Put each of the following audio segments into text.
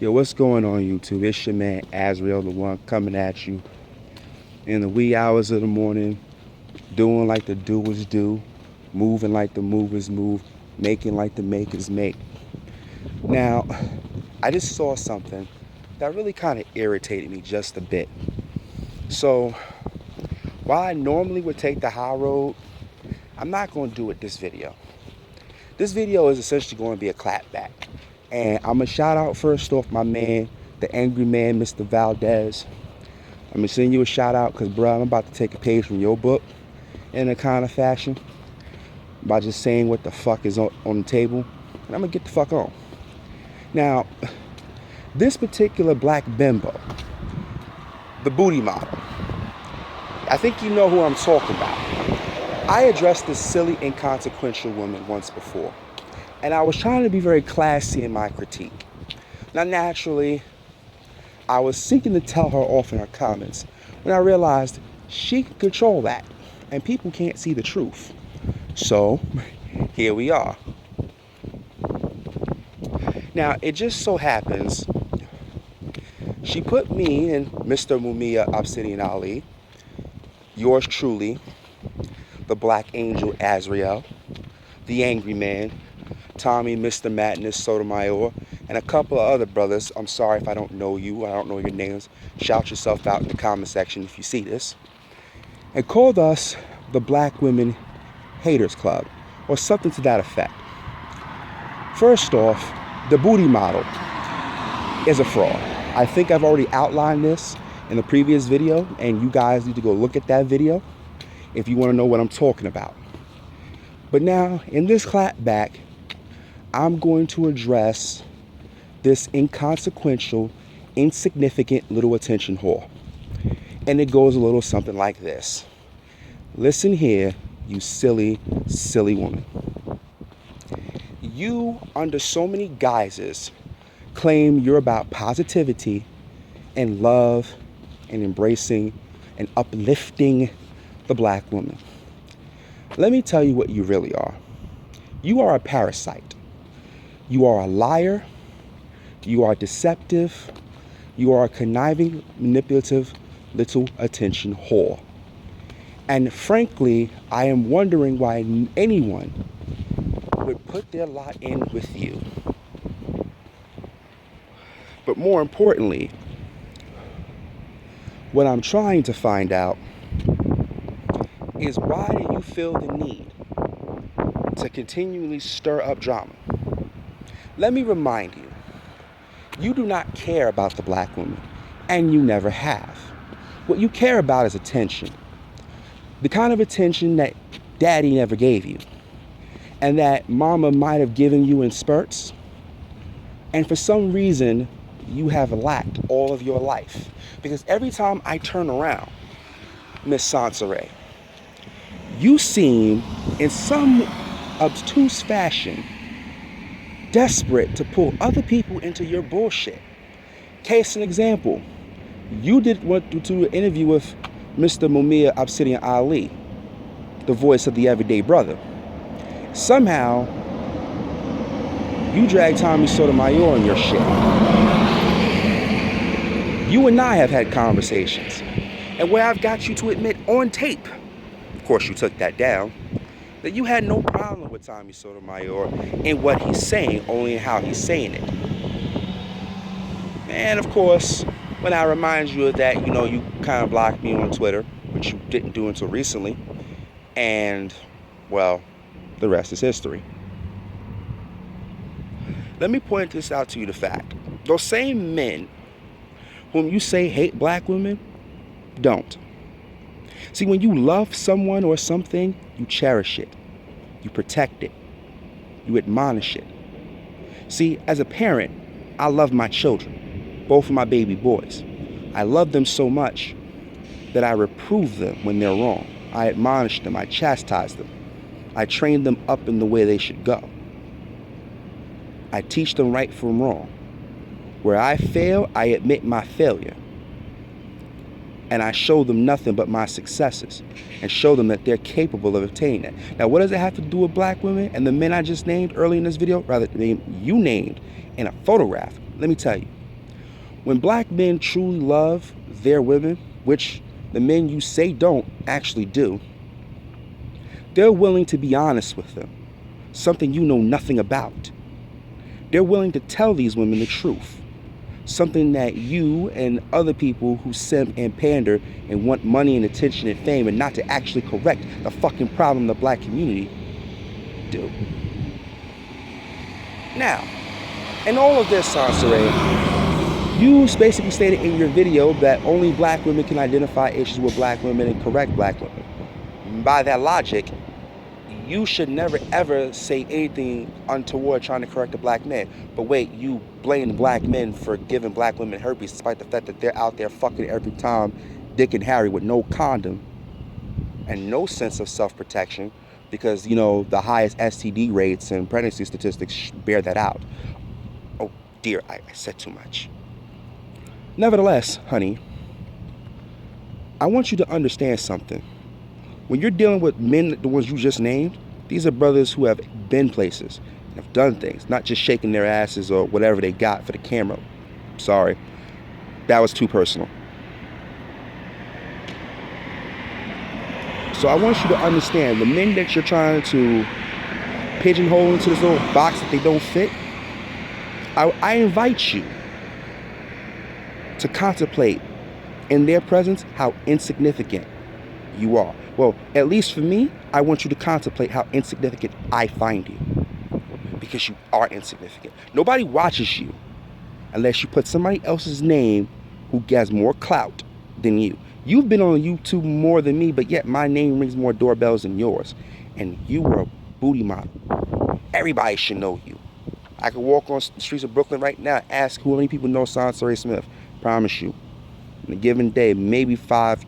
Yo, what's going on YouTube? It's your man Azriel, the one coming at you in the wee hours of the morning, doing like the doers do, moving like the movers move, making like the makers make. Now, I just saw something that really kind of irritated me just a bit. So, while I normally would take the high road, I'm not going to do it this video. This video is essentially going to be a clapback. And I'm going to shout out first off my man, the angry man, Mr. Valdez. I'm going to send you a shout out because, bro, I'm about to take a page from your book in a kind of fashion by just saying what the fuck is on the table. And I'm going to get the fuck on. Now, this particular black bimbo, the booty model, I think you know who I'm talking about. I addressed this silly, inconsequential woman once before. And I was trying to be very classy in my critique. Now, naturally, I was seeking to tell her off in her comments when I realized she could control that. And people can't see the truth. So, here we are. Now, it just so happens, she put me and Mr. Mumia Obsidian Ali, yours truly, the Black Angel Azriel, the Angry Man, Tommy, Mr. Madness, Sotomayor, and a couple of other brothers. I'm sorry if I don't know you, I don't know your names. Shout yourself out in the comment section if you see this. And called us the Black Women Haters Club, or something to that effect. First off, the booty model is a fraud. I think I've already outlined this in the previous video, and you guys need to go look at that video if you want to know what I'm talking about. But now, in this clapback, I'm going to address this inconsequential, insignificant little attention whore. And it goes a little something like this. Listen here, you silly, silly woman. You, under so many guises, claim you're about positivity and love and embracing and uplifting the black woman. Let me tell you what you really are. You are a parasite. You are a liar. You are deceptive. You are a conniving, manipulative, little attention whore. And frankly, I am wondering why anyone would put their lot in with you. But more importantly, what I'm trying to find out is why do you feel the need to continually stir up drama? Let me remind you, you do not care about the black woman, and you never have. What you care about is attention. The kind of attention that daddy never gave you, and that mama might have given you in spurts, and for some reason, you have lacked all of your life. Because every time I turn around, Miss Soncerae, you seem, in some obtuse fashion, desperate to pull other people into your bullshit. Case in example, you did want to do an interview with Mr. Mumia Obsidian Ali, the voice of the everyday brother. Somehow, you drag Tommy Sotomayor in your shit. You and I have had conversations, and where I've got you to admit on tape, of course you took that down, that you had no problem with Tommy Sotomayor in what he's saying, only in how he's saying it. And of course, when I remind you of that, you kind of blocked me on Twitter, which you didn't do until recently. And, well, the rest is history. Let me point this out to you, the fact. Those same men whom you say hate black women, don't. See, when you love someone or something, you cherish it. You protect it. You admonish it. See, as a parent, I love my children, both of my baby boys. I love them so much that I reprove them when they're wrong. I admonish them. I chastise them. I train them up in the way they should go. I teach them right from wrong. Where I fail, I admit my failure. And I show them nothing but my successes and show them that they're capable of obtaining that. Now, what does it have to do with black women and the men I just named early in this video, rather than you named in a photograph? Let me tell you, When black men truly love their women, which the men you say don't actually do, they're willing to be honest with them, something you know nothing about. They're willing to tell these women the truth, something that you and other people who simp and pander and want money and attention and fame and not to actually correct the fucking problem the black community do. Now, in all of this, Soncerae, you basically stated in your video that only black women can identify issues with black women and correct black women. By that logic, you should never ever say anything untoward trying to correct a black man. But wait, you blame black men for giving black women herpes despite the fact that they're out there fucking every time Dick and Harry with no condom and no sense of self-protection because, you know, the highest STD rates and pregnancy statistics bear that out. Oh dear, I said too much. Nevertheless, honey, I want you to understand something. When you're dealing with men, the ones you just named, these are brothers who have been places and have done things, not just shaking their asses or whatever they got for the camera. Sorry, that was too personal. So I want you to understand, the men that you're trying to pigeonhole into this little box that they don't fit, I invite you to contemplate in their presence how insignificant you are. Well, at least for me, I want you to contemplate how insignificant I find you. Because you are insignificant. Nobody watches you unless you put somebody else's name who has more clout than you. You've been on YouTube more than me, but yet my name rings more doorbells than yours. And you were a booty model. Everybody should know you. I could walk on the streets of Brooklyn right now and ask who many people know Soncerae Smith. Promise you. In a given day, maybe 5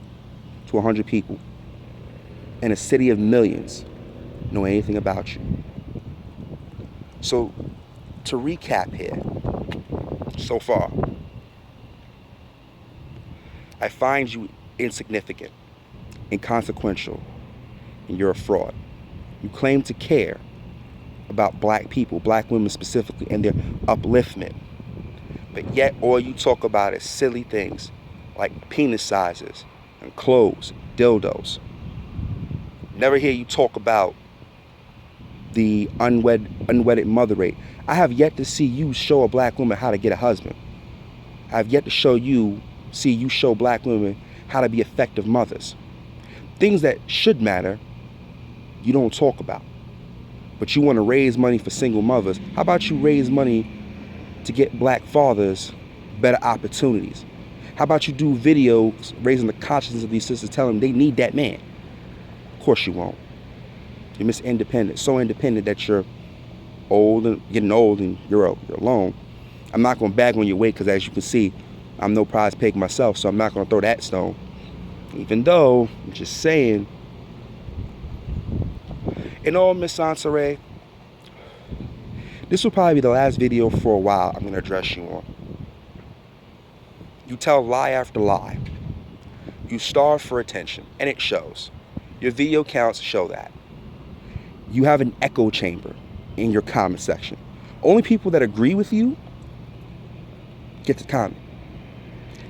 to 100 people in a city of millions know anything about you. So, to recap here, so far, I find you insignificant, inconsequential, and you're a fraud. You claim to care about black people, black women specifically, and their upliftment, but yet all you talk about is silly things like penis sizes and clothes, dildos. Never hear you talk about the unwedded mother rate. I have yet to see you show a black woman how to get a husband. I have yet to see you show black women how to be effective mothers. Things that should matter, you don't talk about. But you want to raise money for single mothers. How about you raise money to get black fathers better opportunities? How about you do videos raising the consciousness of these sisters, telling them they need that man? Of course you won't. You're Miss Independent, so independent that you're old and getting old and you're alone. I'm not going to bag on your weight because, as you can see, I'm no prize pig myself, so I'm not going to throw that stone. Even though, I'm just saying, in all, Miss Soncerae, this will probably be the last video for a while I'm going to address you on. You tell lie after lie. You starve for attention, and it shows. Your video counts show that. You have an echo chamber in your comment section. Only people that agree with you get to comment,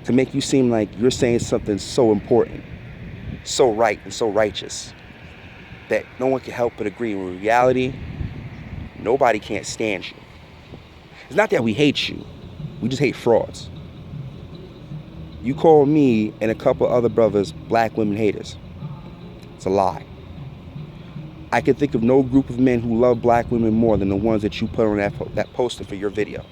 to make you seem like you're saying something so important, so right and so righteous, that no one can help but agree. In reality, nobody can't stand you. It's not that we hate you, we just hate frauds. You call me and a couple other brothers black women haters. It's a lie. I can think of no group of men who love black women more than the ones that you put on that poster for your video.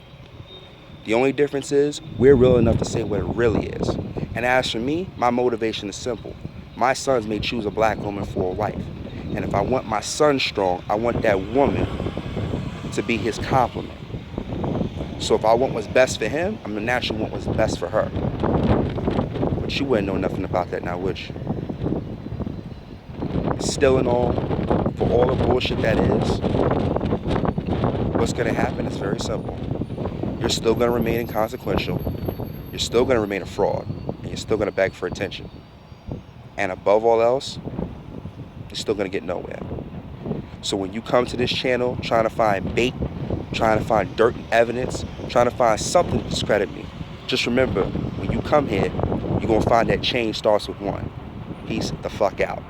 The only difference is we're real enough to say what it really is. And as for me, my motivation is simple. My sons may choose a black woman for a wife. And if I want my son strong, I want that woman to be his complement. So if I want what's best for him, I'm gonna naturally want what's best for her. But you wouldn't know nothing about that now, would you? Still and all, for all the bullshit that is, what's gonna happen is very simple. You're still gonna remain inconsequential, you're still gonna remain a fraud, and you're still gonna beg for attention. And above all else, you're still gonna get nowhere. So when you come to this channel trying to find bait, trying to find dirt and evidence, trying to find something to discredit me, Just remember, when you come here, you're going to find that change starts with one. Peace the fuck out.